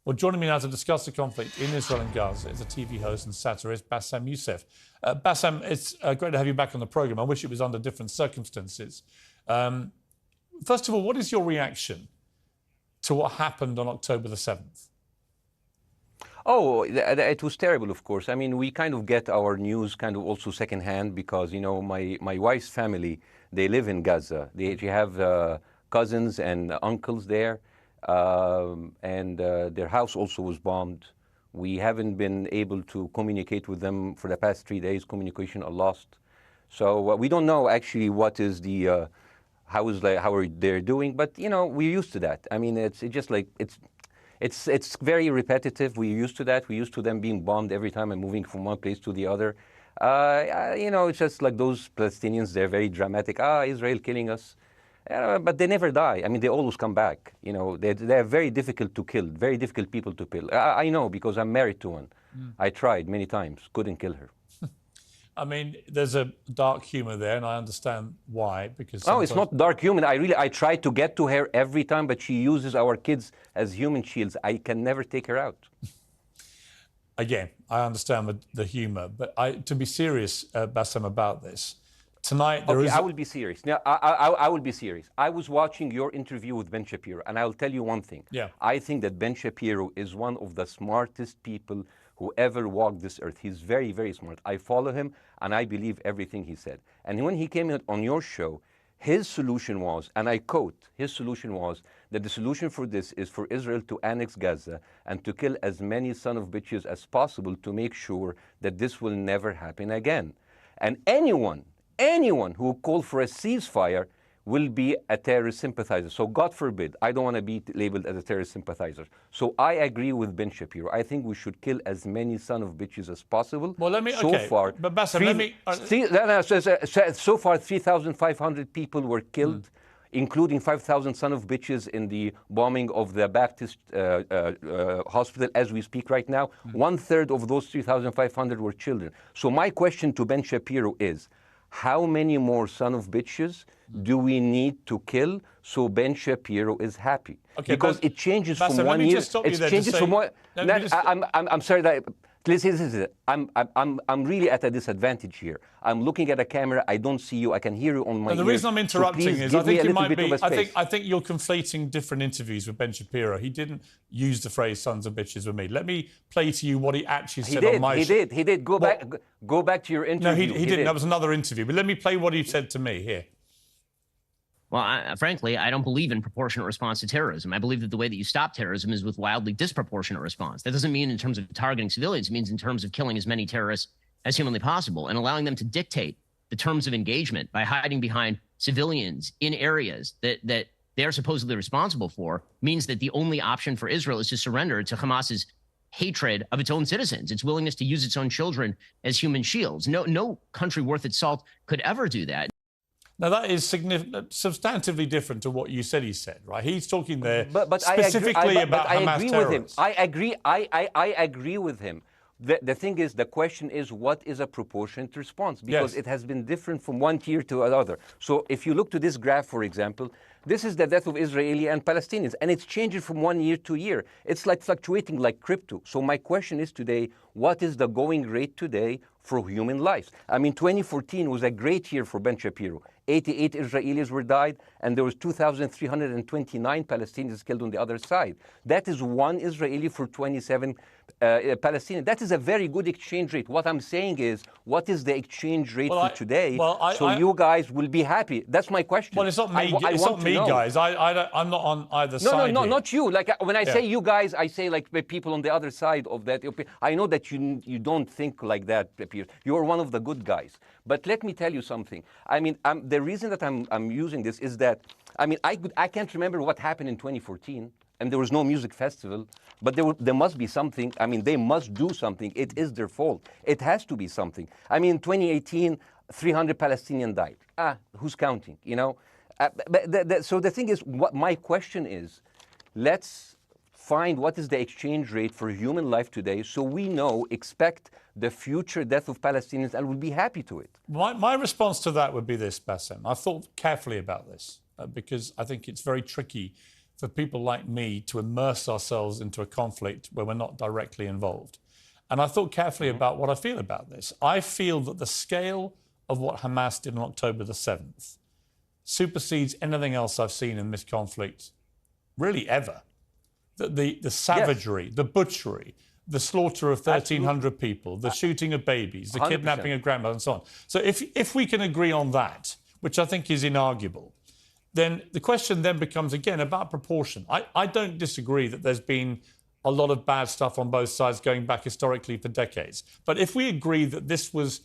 Well, joining me now to discuss the conflict in Israel and Gaza is a TV host and satirist, Bassem Youssef. Bassem, it's great to have you back on the programme. I wish it was under different circumstances. First of all, what is your reaction to what happened on October the 7th? Oh, it was terrible, of course. I mean, we kind of get our news kind of also secondhand because, you know, my wife's family, they live in Gaza. They have cousins and uncles there, and their house also was bombed. We haven't been able to communicate with them for the past 3 days. Communication are lost. So we don't know actually what is the, how are they doing, but, you know, we're used to that. I mean, it's just like, it's very repetitive. We're used to that. We're used to them being bombed every time and moving from one place to the other. You know, it's just like those Palestinians, they're very dramatic. Israel killing us. But they never die. I mean, they always come back. You know, they're very difficult to kill, very difficult people to kill. I know because I'm married to one. I tried many times, couldn't kill her. I mean, there's a dark humour there, and I understand why. Because no, it's not dark humour. I try to get to her every time, but she uses our kids as human shields. I can never take her out. Again, I understand the humour, but to be serious, Bassem, about this, tonight there is... I will be serious. Now, I will be serious. I was watching your interview with Ben Shapiro, and I'll tell you one thing. Yeah. I think that Ben Shapiro is one of the smartest people who ever walked this earth. He's very, very smart. I follow him, and I believe everything he said. And when he came on your show, his solution was, and I quote, his solution was that the solution for this is for Israel to annex Gaza and to kill as many son of bitches as possible to make sure that this will never happen again. And anyone who called for a ceasefire will be a terrorist sympathizer. So God forbid, I don't want to be labeled as a terrorist sympathizer. So I agree with Ben Shapiro. I think we should kill as many son of bitches as possible. Well, let me, so okay, far, but Bassem, so far 3,500 people were killed, including 5,000 son of bitches in the bombing of the Baptist hospital as we speak right now. 1/3 of those 3,500 were children. So my question to Ben Shapiro is, how many more son of bitches do we need to kill so Ben Shapiro is happy? Okay, because it changes from 1 year. It changes from one. I'm sorry that. Listen. I'm really at a disadvantage here. I'm looking at a camera. I don't see you. I can hear you on my ears. The reason I'm interrupting is I think you're conflating different interviews with Ben Shapiro. He didn't use the phrase "sons of bitches" with me. Let me play to you what he actually said on my show. He did. Go back to your interview. No, he didn't. That was another interview. But let me play what he said to me here. Well, frankly, I don't believe in proportionate response to terrorism. I believe that the way that you stop terrorism is with wildly disproportionate response. That doesn't mean in terms of targeting civilians. It means in terms of killing as many terrorists as humanly possible and allowing them to dictate the terms of engagement by hiding behind civilians in areas that they're supposedly responsible for means that the only option for Israel is to surrender to Hamas's hatred of its own citizens, its willingness to use its own children as human shields. No country worth its salt could ever do that. Now, that is substantively different to what you said he said, right? He's talking there but specifically about Hamas terrorists. I agree with him. The thing is, the question is, what is a proportionate response? Because it has been different from one tier to another. So if you look to this graph, for example, this is the death of Israeli and Palestinians, and it's changing from 1 year to year. It's like fluctuating like crypto. So my question is today, what is the going rate today for human lives? I mean, 2014 was a great year for Ben Shapiro. 88 Israelis were died, and there was 2,329 Palestinians killed on the other side. That is one Israeli for 27 Palestinians. That is a very good exchange rate. What I'm saying is, what is the exchange rate for today? You guys will be happy. That's my question. Well, it's not me, guys. I'm not on either side. No, not you. Like when I say you guys, I say like the people on the other side of that. I know that you don't think like that, Piers. You're one of the good guys. But let me tell you something. I mean, the reason that I'm using this is that, I mean, I can't remember what happened in 2014, and there was no music festival, but there must be something. I mean, they must do something. It is their fault. It has to be something. I mean, 2018, 300 Palestinians died. Who's counting, you know? So the thing is, what my question is, let's find what is the exchange rate for human life today so we expect the future death of Palestinians and will be happy to it. My response to that would be this, Bassem. I've thought carefully about this because I think it's very tricky for people like me to immerse ourselves into a conflict where we're not directly involved. And I thought carefully about what I feel about this. I feel that the scale of what Hamas did on October the 7th supersedes anything else I've seen in this conflict, really ever. The savagery, the butchery, the slaughter of 1,300 people, the shooting of babies, the 100%. kidnapping of grandmothers, and so on. So if we can agree on that, which I think is inarguable, then the question then becomes, again, about proportion. I don't disagree that there's been a lot of bad stuff on both sides going back historically for decades. But if we agree that this was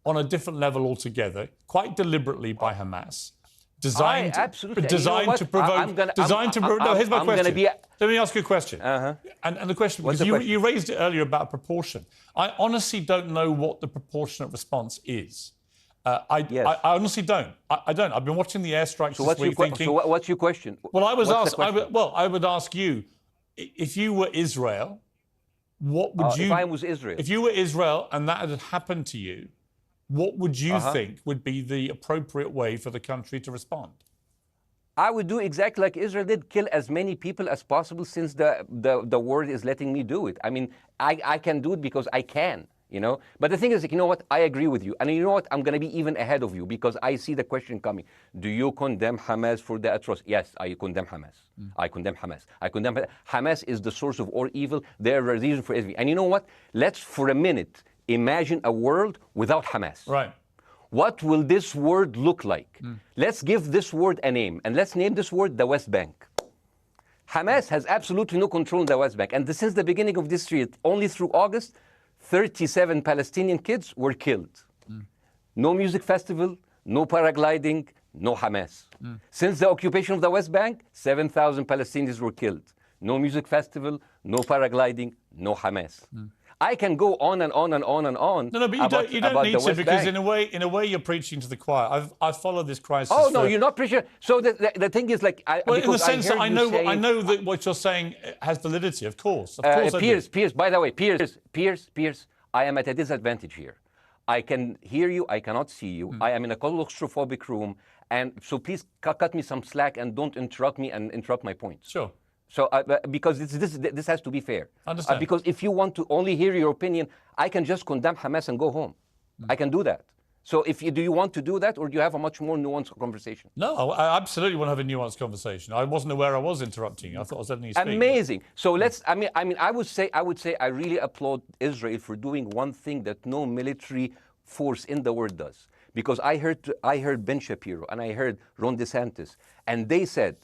on a different level altogether, quite deliberately by Hamas, designed to provoke... No, here's my question. Let me ask you a question. And the question, because you raised it earlier about proportion. I honestly don't know what the proportionate response is. I honestly don't. I don't. I've been watching the airstrikes this week thinking... So what's your question? Well, I would ask you, if you were Israel, what would you... If I was Israel? If you were Israel and that had happened to you, what would you think would be the appropriate way for the country to respond? I would do exactly like Israel did, kill as many people as possible, since the world is letting me do it. I mean, I can do it because I can, you know. But the thing is, you know what? I agree with you. And you know what? I'm going to be even ahead of you, because I see the question coming. Do you condemn Hamas for the atrocity? Yes, I condemn Hamas. I condemn Hamas. I condemn Hamas is the source of all evil. They're a reason for everything. And you know what? Let's, for a minute, imagine a world without Hamas. Right. What will this word look like? Let's give this word a name, and let's name this word the West Bank. Hamas has absolutely no control in the West Bank, and since the beginning of this year, only through August, 37 Palestinian kids were killed. No music festival, no paragliding, no Hamas. Since the occupation of the West Bank, 7,000 Palestinians were killed. No music festival, no paragliding, no Hamas. I can go on and on and on and on. No, but you don't need to, because in a way you're preaching to the choir. I've followed this crisis. Oh no, you're not preaching. So the thing is, like, in the sense that I know that what you're saying has validity. Of course, Piers. By the way, Piers. I am at a disadvantage here. I can hear you. I cannot see you. I am in a claustrophobic room, and so please cut me some slack and don't interrupt me and interrupt my points. Sure. So, because this has to be fair. Understand. Because if you want to only hear your opinion, I can just condemn Hamas and go home. I can do that. So, do you want to do that, or do you have a much more nuanced conversation? No, I absolutely want to have a nuanced conversation. I wasn't aware I was interrupting you. I thought I was letting you speak. Amazing. So let's. I mean, I would say I really applaud Israel for doing one thing that no military force in the world does. Because I heard Ben Shapiro and I heard Ron DeSantis, and they said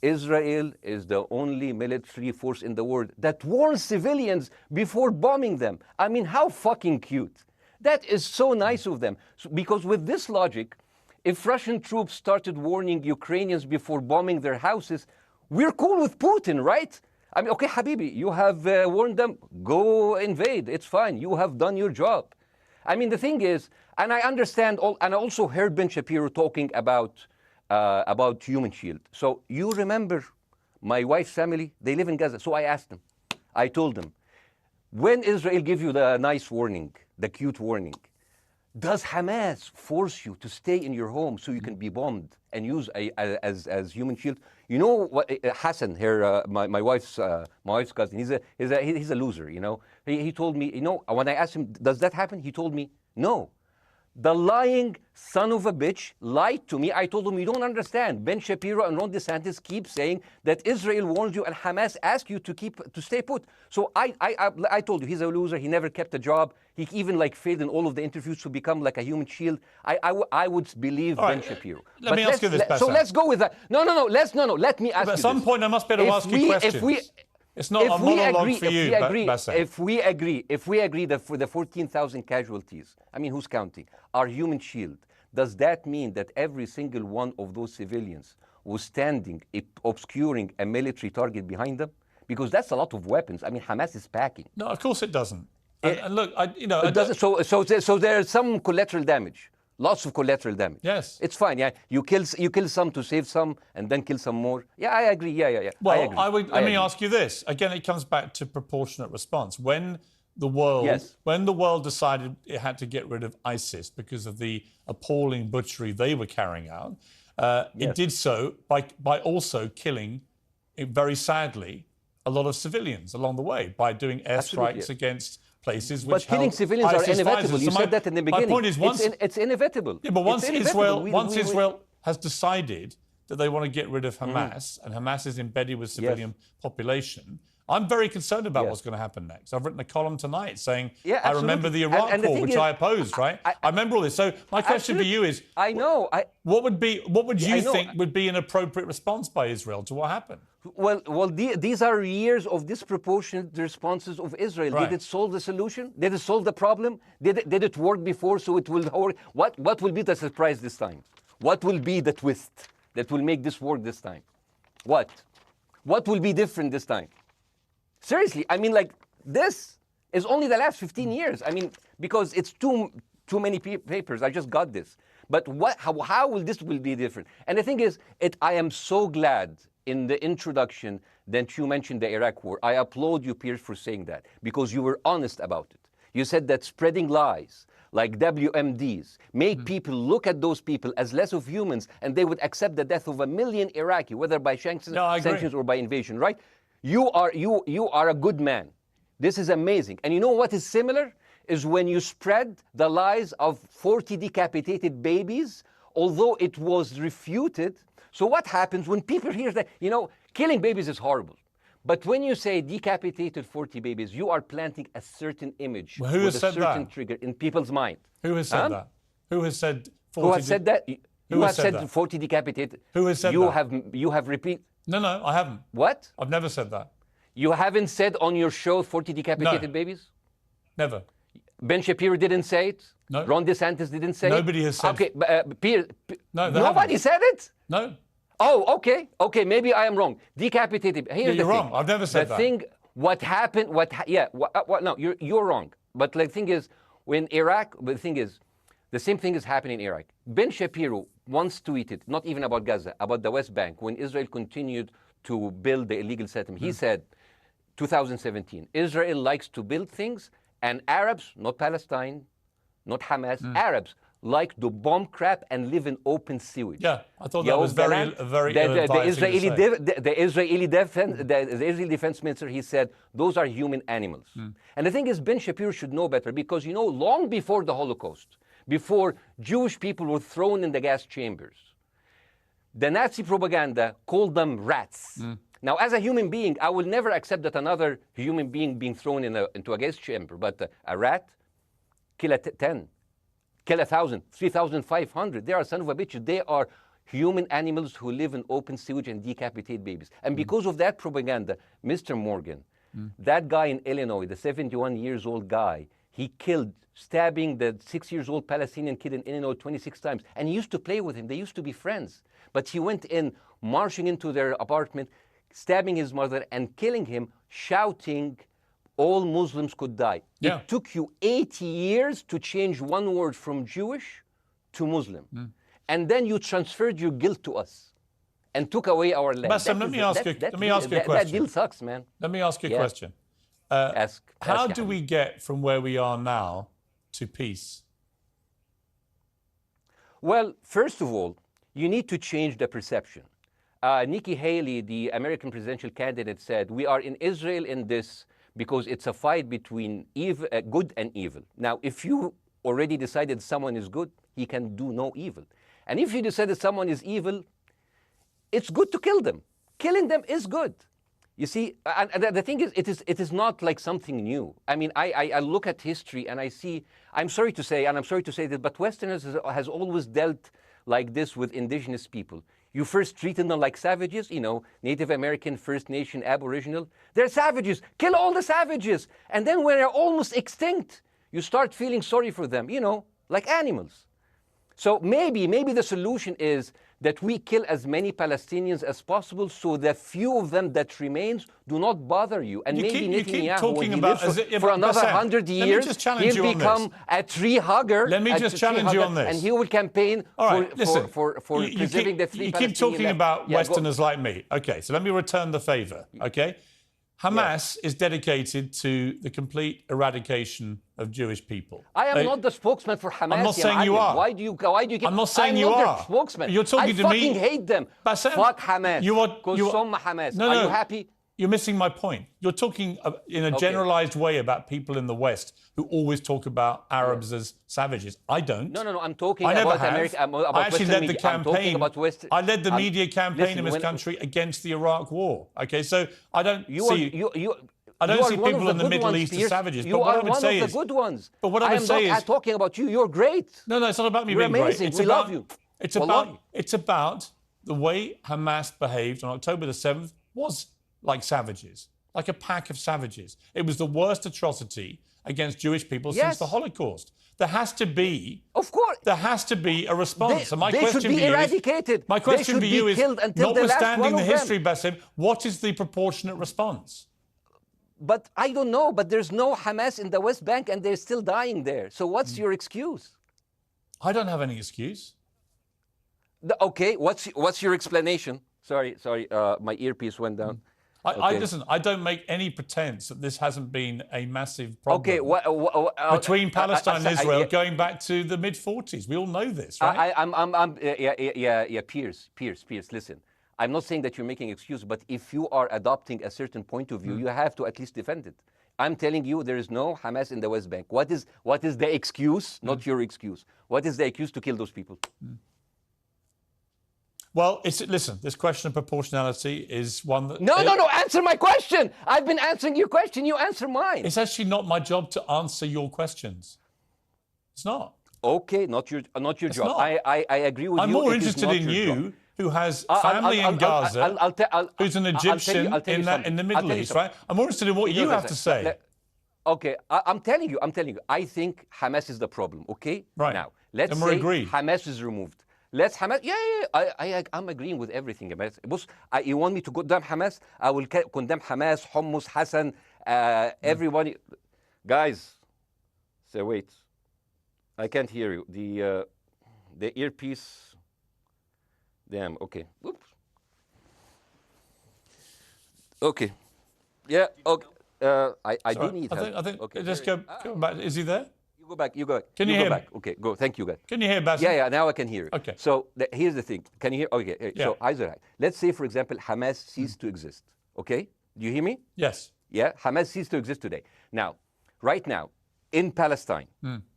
Israel is the only military force in the world that warns civilians before bombing them. I mean, how fucking cute. That is so nice of them. Because with this logic, if Russian troops started warning Ukrainians before bombing their houses, we're cool with Putin, right? I mean, okay, Habibi, you have warned them, go invade. It's fine. You have done your job. I mean, the thing is, and I understand, and I also heard Ben Shapiro talking about Human Shield. So you remember my wife's family, they live in Gaza. So I asked them, I told them, when Israel give you the nice warning, the cute warning, does Hamas force you to stay in your home so you can be bombed and use as Human Shield? You know what, Hassan here, my wife's cousin, he's a loser, you know. He told me, you know, when I asked him, does that happen? He told me, no. The lying son of a bitch lied to me. I told him, you don't understand. Ben Shapiro and Ron DeSantis keep saying that Israel warned you and Hamas asked you to stay put. So I told you, he's a loser. He never kept a job. He even failed in all of the interviews to become like a human shield. I would believe Ben Shapiro. Let me ask you this, Bassem. So let's go with that. No. Let me ask you At some point, I must be able to ask you questions. It's not a monologue for you, Bassem. If we agree that for the 14,000 casualties, I mean, who's counting, our human shield, does that mean that every single one of those civilians was standing, obscuring a military target behind them? Because that's a lot of weapons. I mean, Hamas is packing. No, of course it doesn't. And look, it doesn't. So there's some collateral damage. Lots of collateral damage. Yes. It's fine, yeah. You kill some to save some and then kill some more. Yeah, I agree. Yeah. Well, let me ask you this. Again, it comes back to proportionate response. When the world decided it had to get rid of ISIS because of the appalling butchery they were carrying out, it did so by also killing very sadly, a lot of civilians along the way by doing airstrikes against places which But killing civilians are inevitable. You said that in the beginning. My point is, it's inevitable. Yeah, but once Israel has decided that they want to get rid of Hamas, and Hamas is embedded with civilian population, I'm very concerned about what's going to happen next. I've written a column tonight saying, I remember the Iraq War, which I opposed, right? I remember all this. So my question for you is, what would you think would be an appropriate response by Israel to what happened? Well, these are years of disproportionate responses of Israel. Right. Did it solve the solution? Did it solve the problem? Did it work before, so it will work? What will be the surprise this time? What will be the twist that will make this work this time? What will be different this time? Seriously, I mean, like, this is only the last 15 years. I mean, because it's too many papers. I just got this. But how will this be different? And the thing is, I am so glad in the introduction that you mentioned the Iraq War. I applaud you, Piers, for saying that, because you were honest about it. You said that spreading lies like WMDs make people look at those people as less of humans, and they would accept the death of 1 million Iraqi, whether by sanctions or by invasion, right? You are a good man. This is amazing. And you know what is similar? Is when you spread the lies of 40 decapitated babies, although it was refuted. So what happens when people hear that, killing babies is horrible. But when you say decapitated 40 babies, you are planting a certain image with a certain trigger in people's mind. Who has said that? Who has said 40? Who has said that? Who has said 40 decapitated? Who has said that? You have repeated. No, I haven't. What? I've never said that. You haven't said on your show 40 decapitated babies? Never. Ben Shapiro didn't say it? No. Ron DeSantis didn't say Nobody it? has said it. Okay, Piers, no, nobody said it? No. Oh, okay, maybe I am wrong. Decapitated. Here's you're the thing. wrong. I've never said that. The thing, what happened, no, you're wrong. But the thing is, when Iraq, the thing is, the same thing is happening in Iraq. Ben Shapiro once tweeted, not even about Gaza, about the West Bank, when Israel continued to build the illegal settlement. He said, 2017, Israel likes to build things, and Arabs, not Palestine, not Hamas, Arabs like to bomb crap and live in open sewage. Yeah, I thought that was very the Israeli defense minister, he said, those are human animals. And the thing is, Ben Shapiro should know better, because, long before the Holocaust, before Jewish people were thrown in the gas chambers, the Nazi propaganda called them rats. Now, as a human being, I will never accept that another human being being thrown into a gas chamber, but a rat, kill 10. Kill 1,000, 3,500. They are son of a bitch. They are human animals who live in open sewage and decapitate babies. And because of that propaganda, Mr. Morgan, that guy in Illinois, the 71-years-old guy, he killed, stabbing the 6-year-old Palestinian kid in Illinois 26 times. And he used to play with him. They used to be friends. But he went in, marching into their apartment, stabbing his mother and killing him, shouting, all Muslims could die. Yeah. It took you 80 years to change one word from Jewish to Muslim. And then you transferred your guilt to us and took away our land. Bassem, let me ask you a question. That deal sucks, man. Let me ask you a question. How do we get from where we are now to peace? Well, first of all, you need to change the perception. Nikki Haley, the American presidential candidate, said, we are in Israel in this because it's a fight between good and evil. Now, if you already decided someone is good, he can do no evil. And if you decided someone is evil, it's good to kill them. Killing them is good. You see, and the thing is, it is not like something new. I mean, I look at history and I see, I'm sorry to say that, but Westerners has always dealt like this with indigenous people. You first treated them like savages, Native American, First Nation, Aboriginal. They're savages. Kill all the savages. And then when they're almost extinct, you start feeling sorry for them, like animals. So maybe the solution is that we kill as many Palestinians as possible, so the few of them that remains do not bother you. And maybe Netanyahu, when he lives for another 100 years, he'll become a tree hugger. Let me just challenge you on this. And he will campaign for preserving the three Palestinians. You keep talking about Westerners like me. Okay, so let me return the favor, okay? Hamas is dedicated to the complete eradication of Jewish people. I am not the spokesman for Hamas. I'm not saying you are. Why do you keep... I'm not saying you I'm are. not their spokesman. You're talking to me. I fucking hate them. Bassem, Fuck Hamas. Hamas. No, are you happy? You're missing my point. You're talking in a generalized way about people in the West who always talk about Arabs as savages. I don't. No. I'm talking about America. I actually led the campaign. I led the media campaign in this country against the Iraq War. Okay, so I don't see. I don't see people in the Middle East as savages. You are one of the good ones. But what I would say is, I'm not talking about you. You're great. No, it's not about me being amazing. great. We love you. It's about the way Hamas behaved on October the 7th was like savages, like a pack of savages. It was the worst atrocity against Jewish people since the Holocaust. There has to be, of course, there has to be a response. They should be eradicated. My question for you is, notwithstanding the history, Bassem, what is the proportionate response? But I don't know. But there's no Hamas in the West Bank, and they're still dying there. So what's your excuse? I don't have any excuse. Okay, what's your explanation? Sorry, my earpiece went down. Listen, I don't make any pretense that this hasn't been a massive problem between Palestine and Israel going back to the mid-40s. We all know this, right? Piers, listen. I'm not saying that you're making excuses, but if you are adopting a certain point of view, you have to at least defend it. I'm telling you, there is no Hamas in the West Bank. What is the excuse? Not your excuse. What is the excuse to kill those people? Well, listen, this question of proportionality is one that... No, answer my question. I've been answering your question. You answer mine. It's actually not my job to answer your questions. It's not. Okay, not your job. Not. I agree with you. I'm more interested in you, who has family in Gaza, who's an Egyptian in the Middle East, right? I'm more interested in what you have to say. Okay, I'm telling you. I think Hamas is the problem, okay? Right. Now, let's say Hamas is removed. Let's Hamas. I'm agreeing with everything. You want me to condemn Hamas? I will condemn Hamas, Hummus, Hassan, everybody. Guys, so wait. I can't hear you. The earpiece. Damn. Okay. Oops. Okay. Yeah. Okay. I do need help. I think. Okay. Just go back. Is he there? You go back. Can you hear me? Okay, go. Thank you, guys. Can you hear, Bassem? Yeah, now I can hear you. Okay. So here's the thing. Can you hear? Okay. Yeah. So, Isaac, let's say, for example, Hamas ceased to exist. Okay? Do you hear me? Yes. Yeah? Hamas ceased to exist today. Now, right now, in Palestine,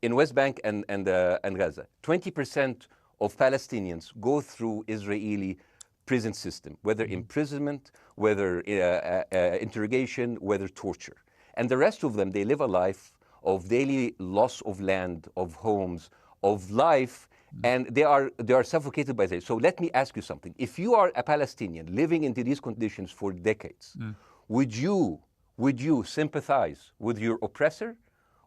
in West Bank and Gaza, 20% of Palestinians go through Israeli prison system, whether imprisonment, whether interrogation, whether torture. And the rest of them, they live a life of daily loss of land, of homes, of life, and they are suffocated by this. So let me ask you something. If you are a Palestinian living into these conditions for decades, would you sympathize with your oppressor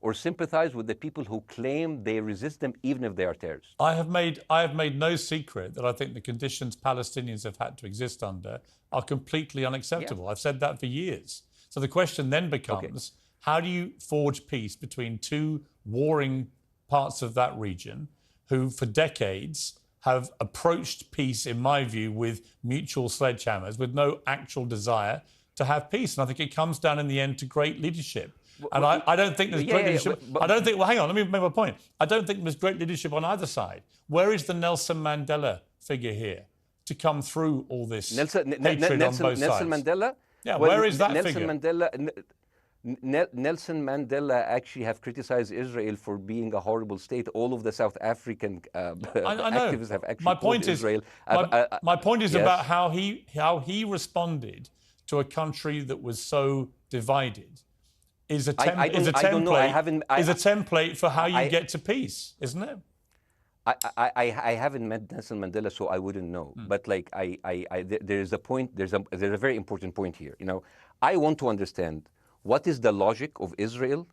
or sympathize with the people who claim they resist them even if they are terrorists? I have made no secret that I think the conditions Palestinians have had to exist under are completely unacceptable. I've said that for years. So the question then becomes, how do you forge peace between two warring parts of that region who for decades have approached peace, in my view, with mutual sledgehammers, with no actual desire to have peace? And I think it comes down in the end to great leadership. And I don't think there's great leadership. I don't think, well, hang on, let me make my point. I don't think there's great leadership on either side. Where is the Nelson Mandela figure here to come through all this hatred on both sides? Nelson Mandela? Yeah, where is that figure? Nelson Mandela actually have criticized Israel for being a horrible state. All of the South African activists have actually called Israel. My point is about how he responded to a country that was so divided. Is a template for how you get to peace, isn't it? I haven't met Nelson Mandela, so I wouldn't know. But like there's a point. There's a very important point here. You know, I want to understand what is the logic of Israel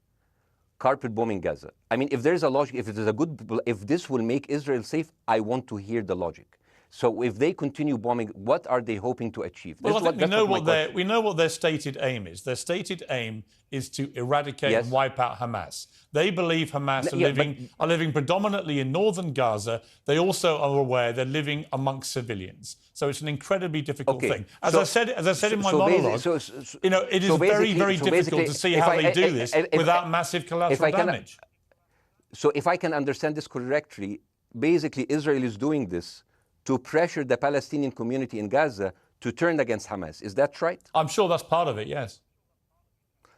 carpet bombing Gaza. I mean, if there's a logic, if this will make Israel safe, I want to hear the logic. So if they continue bombing, what are they hoping to achieve? Well, I think we know what their stated aim is. Their stated aim is to eradicate and wipe out Hamas. They believe Hamas are living predominantly in northern Gaza. They also are aware they're living amongst civilians. So it's an incredibly difficult thing. As I said in my monologue, it is very, very difficult to see how they do this without massive collateral damage. So if I can understand this correctly, basically Israel is doing this to pressure the Palestinian community in Gaza to turn against Hamas. Is that right? I'm sure that's part of it, yes.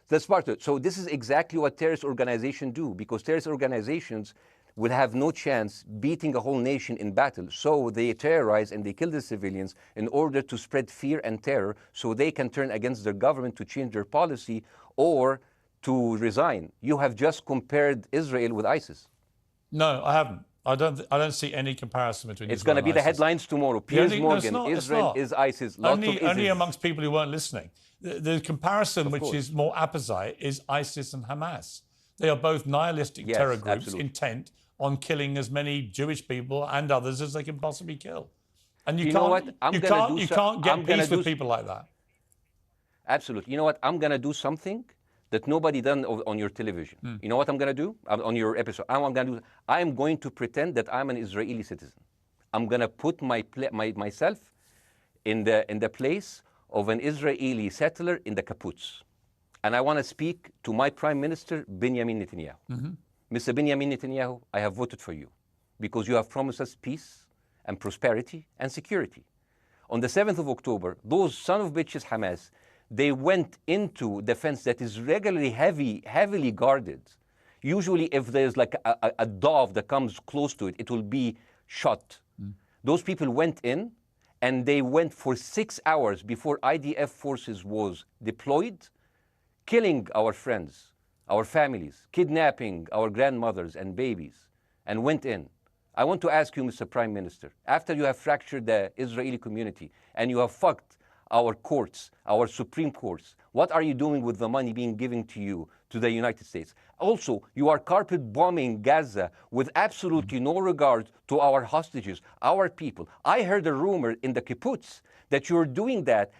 That's part of it. So this is exactly what terrorist organizations do, because terrorist organizations will have no chance beating a whole nation in battle. So they terrorize and they kill the civilians in order to spread fear and terror so they can turn against their government to change their policy or to resign. You have just compared Israel with ISIS. No, I haven't. I don't see any comparison between It's going to be the headlines tomorrow. Piers Morgan, Israel is ISIS. Only amongst people who weren't listening. The comparison, which is more apposite, is ISIS and Hamas. They are both nihilistic terror groups intent on killing as many Jewish people and others as they can possibly kill. And you can't get peace with people like that. Absolutely. You know what? I'm going to do something that nobody done on your television. You know what I'm going to do on your episode? I'm going to pretend that I'm an Israeli citizen. I'm going to put myself in the place of an Israeli settler in the kibbutz. And I want to speak to my Prime Minister, Benjamin Netanyahu. Mr. Benjamin Netanyahu, I have voted for you because you have promised us peace and prosperity and security. On the 7th of October, those son of bitches Hamas, they went into the fence that is regularly heavily guarded. Usually if there's like a dove that comes close to it, it will be shot. Those people went in and they went for 6 hours before IDF forces was deployed, killing our friends, our families, kidnapping our grandmothers and babies, and went in. I want to ask you, Mr. Prime Minister, after you have fractured the Israeli community and you have fucked our courts, our Supreme Courts, what are you doing with the money being given to you, to the United States? Also, you are carpet bombing Gaza with absolutely no regard to our hostages, our people. I heard a rumor in the kibbutz that you're doing that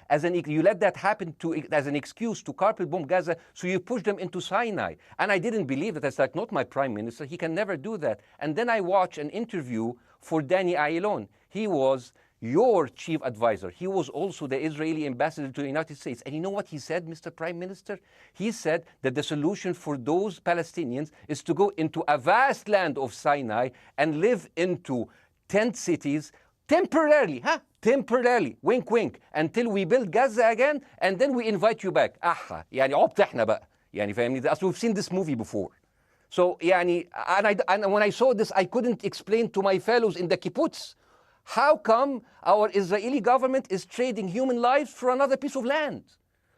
you let that happen as an excuse to carpet bomb Gaza, so you push them into Sinai. And I didn't believe it. It's like, not my prime minister. He can never do that. And then I watched an interview for Danny Ayalon. He was your chief advisor. He was also the Israeli ambassador to the United States. And you know what he said, Mr. Prime Minister? He said that the solution for those Palestinians is to go into a vast land of Sinai and live into tent cities temporarily, temporarily, wink wink, until we build Gaza again, and then we invite you back. يعني عبط احنا بقى. يعني فاهمني؟ أصل we've seen this movie before. So يعني, and when I saw this, I couldn't explain to my fellows in the kibbutz, how come our Israeli government is trading human lives for another piece of land?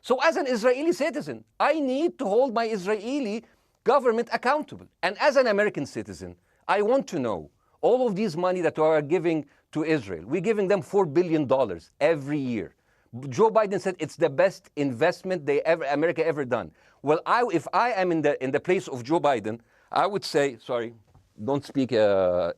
So as an Israeli citizen, I need to hold my Israeli government accountable. And as an American citizen, I want to know all of these money that we are giving to Israel. We're giving them $4 billion every year. Joe Biden said it's the best investment America ever done. Well, if I am in the place of Joe Biden, I would say, sorry, don't speak. I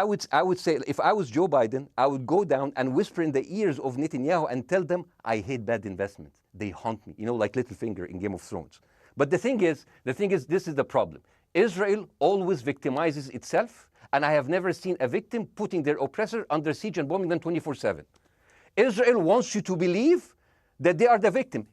would say, if I was Joe Biden, I would go down and whisper in the ears of Netanyahu and tell them, I hate bad investments. They haunt me, like Littlefinger in Game of Thrones. But the thing is, this is the problem. Israel always victimizes itself, and I have never seen a victim putting their oppressor under siege and bombing them 24/7. Israel wants you to believe that they are the victim.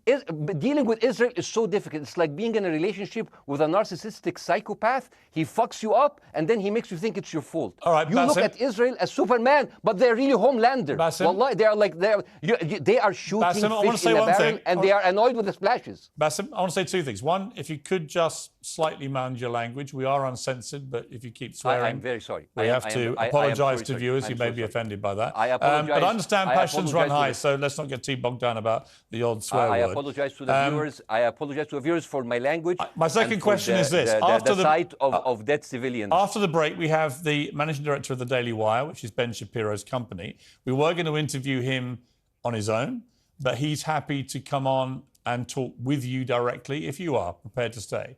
Dealing with Israel is so difficult. It's like being in a relationship with a narcissistic psychopath. He fucks you up, and then he makes you think it's your fault. All right, you Bassem, look at Israel as Superman, but they're really Homelander. Wallahi, they are shooting Bassem, fish in a barrel, and they are annoyed with the splashes. Bassem, I want to say two things. One, if you could just slightly mind your language. We are uncensored, but if you keep swearing, I'm very sorry. We have to apologise to viewers who may be offended by that. I apologize. But I understand passions run high, so let's not get too bogged down about the odd swear word. I apologize to the viewers. I apologize to the viewers for my language. My second question is this: after the sight of dead civilians. After the break, we have the managing director of the Daily Wire, which is Ben Shapiro's company. We were going to interview him on his own, but he's happy to come on and talk with you directly if you are prepared to stay.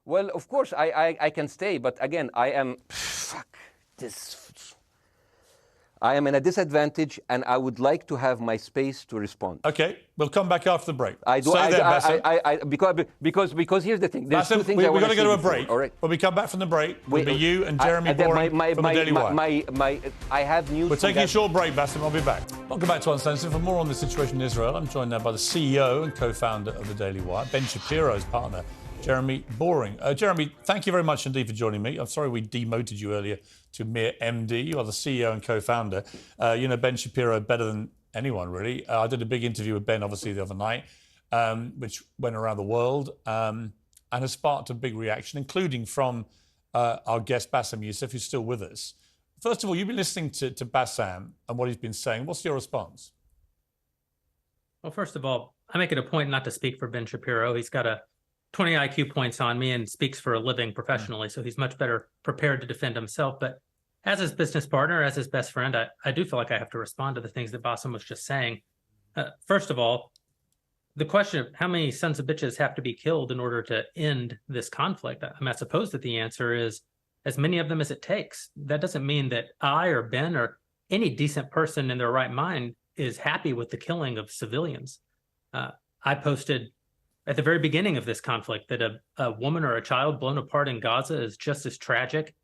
Well, of course, I can stay, but again, I am... Fuck. I am in a disadvantage, and I would like to have my space to respond. Okay, we'll come back after the break. I do. Stay there, Bassem. Because here's the thing. There's Bassem, two things we're I want going to go to a before, break. all right. When we come back from the break, it'll be you and Jeremy Boring from the Daily Wire. I have news. We're taking a short break, Bassem. I'll be back. Welcome back to Uncensored. For more on the situation in Israel, I'm joined now by the CEO and co-founder of the Daily Wire, Ben Shapiro's partner, Jeremy Boring. Jeremy, thank you very much indeed for joining me. I'm sorry we demoted you earlier to mere MD. You are the CEO and co-founder. You know Ben Shapiro better than anyone, really. I did a big interview with Ben, obviously, the other night, which went around the world and has sparked a big reaction, including from our guest, Bassem Youssef, who's still with us. First of all, you've been listening to Bassem and what he's been saying. What's your response? Well, first of all, I make it a point not to speak for Ben Shapiro. He's got a 20 IQ points on me and speaks for a living professionally, so he's much better prepared to defend himself. But as his business partner, as his best friend, I do feel like I have to respond to the things that Bassem was just saying. First of all, the question of how many sons of bitches have to be killed in order to end this conflict, I suppose that the answer is as many of them as it takes. That doesn't mean that I or Ben or any decent person in their right mind is happy with the killing of civilians. I posted at the very beginning of this conflict that a woman or a child blown apart in Gaza is just as tragic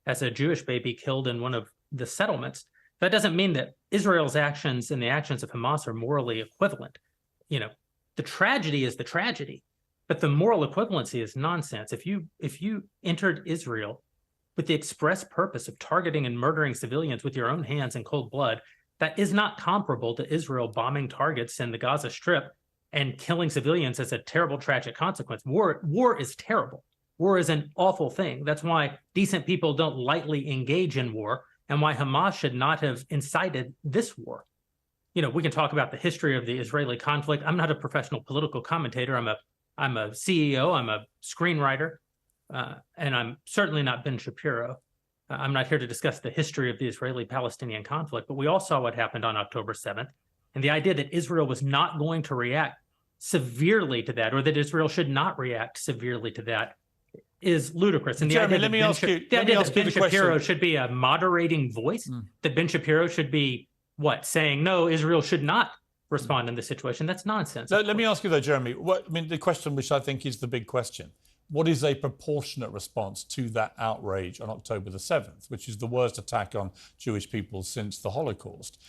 as a Jewish baby killed in one of the settlements. That doesn't mean that Israel's actions and the actions of Hamas are morally equivalent. You know, the tragedy is the tragedy, but the moral equivalency is nonsense. If you entered Israel with the express purpose of targeting and murdering civilians with your own hands in cold blood, that is not comparable to Israel bombing targets in the Gaza Strip and killing civilians as a terrible, tragic consequence. War is terrible. War is an awful thing. That's why decent people don't lightly engage in war, and why Hamas should not have incited this war. You know, we can talk about the history of the Israeli conflict. I'm not a professional political commentator. I'm a CEO. I'm a screenwriter, and I'm certainly not Ben Shapiro. I'm not here to discuss the history of the Israeli-Palestinian conflict, but we all saw what happened on October 7th, and the idea that Israel was not going to react severely to that, or that Israel should not react severely to that, is ludicrous. And the Jeremy, idea that Ben Shapiro should be a moderating voice, that Ben Shapiro should be, saying, no, Israel should not respond in this situation, that's nonsense. Let me ask you though, Jeremy, the question which I think is the big question, what is a proportionate response to that outrage on October the 7th, which is the worst attack on Jewish people since the Holocaust?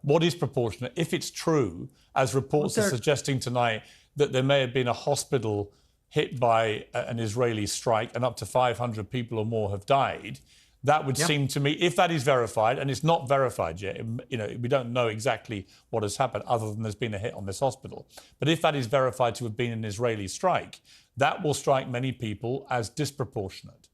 What is proportionate? If it's true, as reports are suggesting tonight, that there may have been a hospital hit by an Israeli strike and up to 500 people or more have died, that would seem to me, if that is verified, and it's not verified yet, you know, we don't know exactly what has happened other than there's been a hit on this hospital. But if that is verified to have been an Israeli strike, that will strike many people as disproportionate.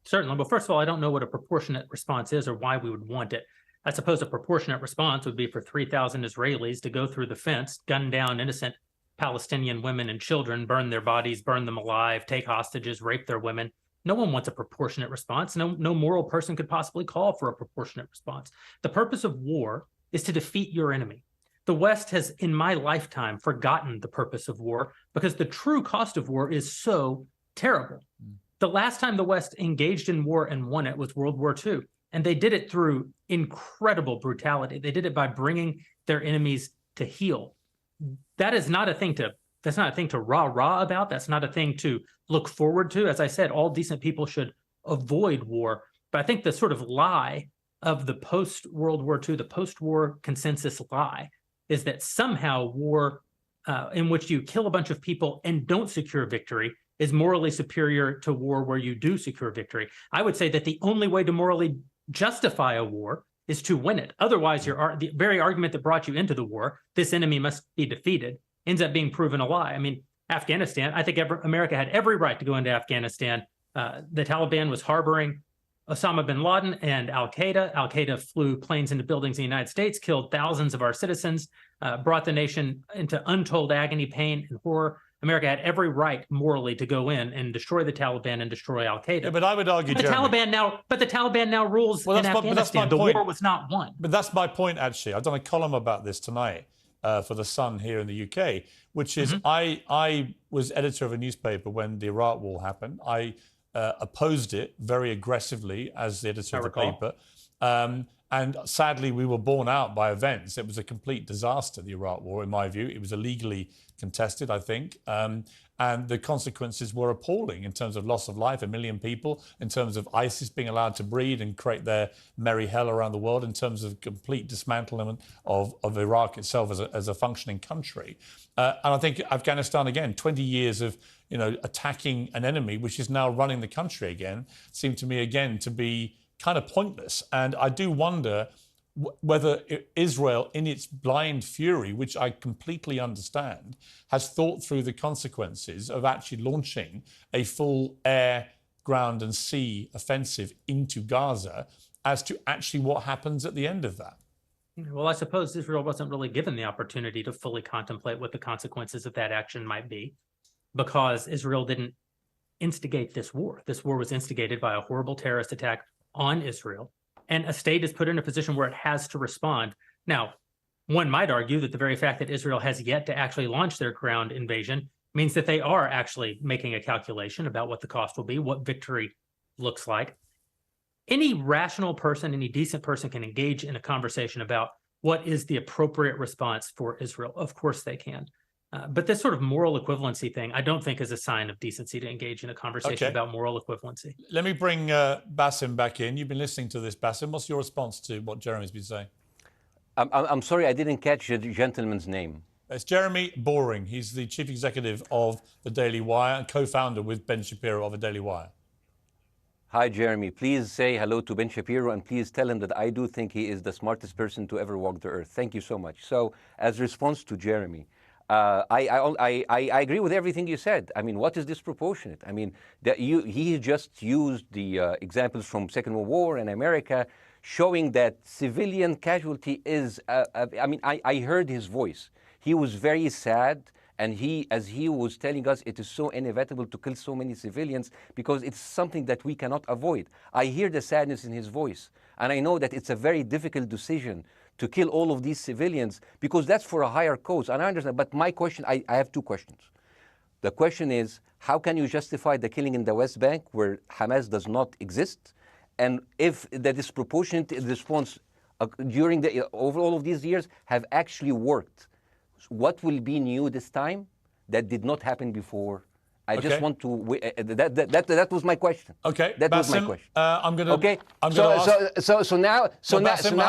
Certainly. Well, first of all, I don't know what a proportionate response is or why we would want it. I suppose a proportionate response would be for 3,000 Israelis to go through the fence, gun down innocent Palestinian women and children, burn their bodies, burn them alive, take hostages, rape their women. No one wants a proportionate response. No moral person could possibly call for a proportionate response. The purpose of war is to defeat your enemy. The West has, in my lifetime, forgotten the purpose of war because the true cost of war is so terrible. The last time the West engaged in war and won it was World War II, and they did it through incredible brutality. They did it by bringing their enemies to heel. That is not a thing to That's not a thing to rah-rah about. That's not a thing to look forward to. As I said, all decent people should avoid war. But I think the sort of lie of the post-World War II, the post-war consensus lie, is that somehow war in which you kill a bunch of people and don't secure victory is morally superior to war where you do secure victory. I would say that the only way to morally justify a war is to win it. Otherwise, the very argument that brought you into the war, this enemy must be defeated, ends up being proven a lie. I mean, Afghanistan, I think America had every right to go into Afghanistan. The Taliban was harboring Osama bin Laden and Al-Qaeda. Al-Qaeda flew planes into buildings in the United States, killed thousands of our citizens, brought the nation into untold agony, pain, and horror. America had every right morally to go in and destroy the Taliban and destroy Al-Qaeda. Yeah, but I would argue, the Taliban now rules in Afghanistan. The war was not won. But that's my point, actually. I've done a column about this tonight for The Sun here in the UK, which is I was editor of a newspaper when the Iraq war happened. I opposed it very aggressively as the editor I of the recall. paper. And sadly, we were borne out by events. It was a complete disaster, the Iraq War, in my view. It was illegally contested, I think. And the consequences were appalling in terms of loss of life, 1 million people, in terms of ISIS being allowed to breed and create their merry hell around the world, in terms of complete dismantlement of Iraq itself as a functioning country. And I think Afghanistan, again, 20 years of attacking an enemy, which is now running the country again, seemed to me, again, to be kind of pointless. And I do wonder whether Israel, in its blind fury, which I completely understand, has thought through the consequences of actually launching a full air, ground and sea offensive into Gaza as to actually what happens at the end of that. Well, I suppose Israel wasn't really given the opportunity to fully contemplate what the consequences of that action might be, because Israel didn't instigate this war. This war was instigated by a horrible terrorist attack on Israel, and a state is put in a position where it has to respond. Now, one might argue that the very fact that Israel has yet to actually launch their ground invasion means that they are actually making a calculation about what the cost will be, what victory looks like. Any rational person, any decent person can engage in a conversation about what is the appropriate response for Israel. Of course they can. But this sort of moral equivalency thing, I don't think is a sign of decency to engage in a conversation about moral equivalency. Let me bring Bassem back in. You've been listening to this, Bassem. What's your response to what Jeremy's been saying? I'm sorry, I didn't catch the gentleman's name. It's Jeremy Boring. He's the chief executive of the Daily Wire and co-founder with Ben Shapiro of the Daily Wire. Hi, Jeremy. Please say hello to Ben Shapiro, and please tell him that I do think he is the smartest person to ever walk the earth. Thank you so much. So, as a response to Jeremy, I agree with everything you said. I mean, what is disproportionate? I mean, he just used the examples from Second World War and America, showing that civilian casualty is, I heard his voice. He was very sad, and as he was telling us, it is so inevitable to kill so many civilians because it's something that we cannot avoid. I hear the sadness in his voice, and I know that it's a very difficult decision to kill all of these civilians because that's for a higher cause, and I understand. But my question, I have two questions. The question is, how can you justify the killing in the West Bank where Hamas does not exist? And if the disproportionate response during over all of these years have actually worked, what will be new this time that did not happen before? I just want to. That was my question. Okay, that Bassem, was my question. I'm gonna. Okay. So now,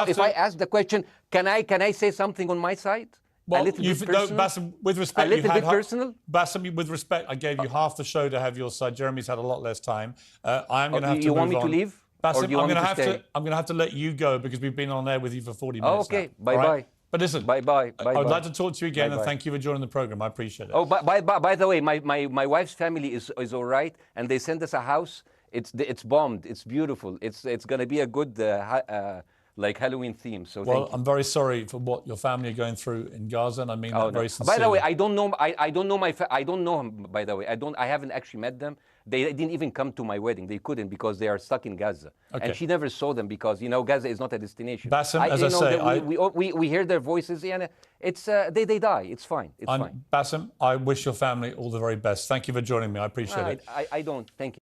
if I ask the question, can I say something on my side? Well, a little bit personal? Bassem, with respect, a little bit personal. Bassem, with respect, I gave you half the show to have your side. Jeremy's had a lot less time. I'm going to have to You move want me on. to leave? Bassem, or do you want me to stay? I'm going to have to let you go because we've been on air with you for 40 minutes. Okay. Now. Bye bye. Right? But listen, bye. I would like to talk to you again, and thank you for joining the program. I appreciate it. Oh, by the way, my wife's family is all right, and they sent us a house. It's bombed. It's beautiful. It's going to be a good like Halloween theme. So well, I'm very sorry for what your family are going through in Gaza, and I mean that very sincerely. By the way, I don't know. I don't know I don't know him. By the way, I haven't actually met them. They didn't even come to my wedding. They couldn't because they are stuck in Gaza. Okay. And she never saw them because Gaza is not a destination. Bassem, as I say, we hear their voices and it's they die. It's fine. It's fine. Bassem, I wish your family all the very best. Thank you for joining me. I appreciate it. I don't. Thank you.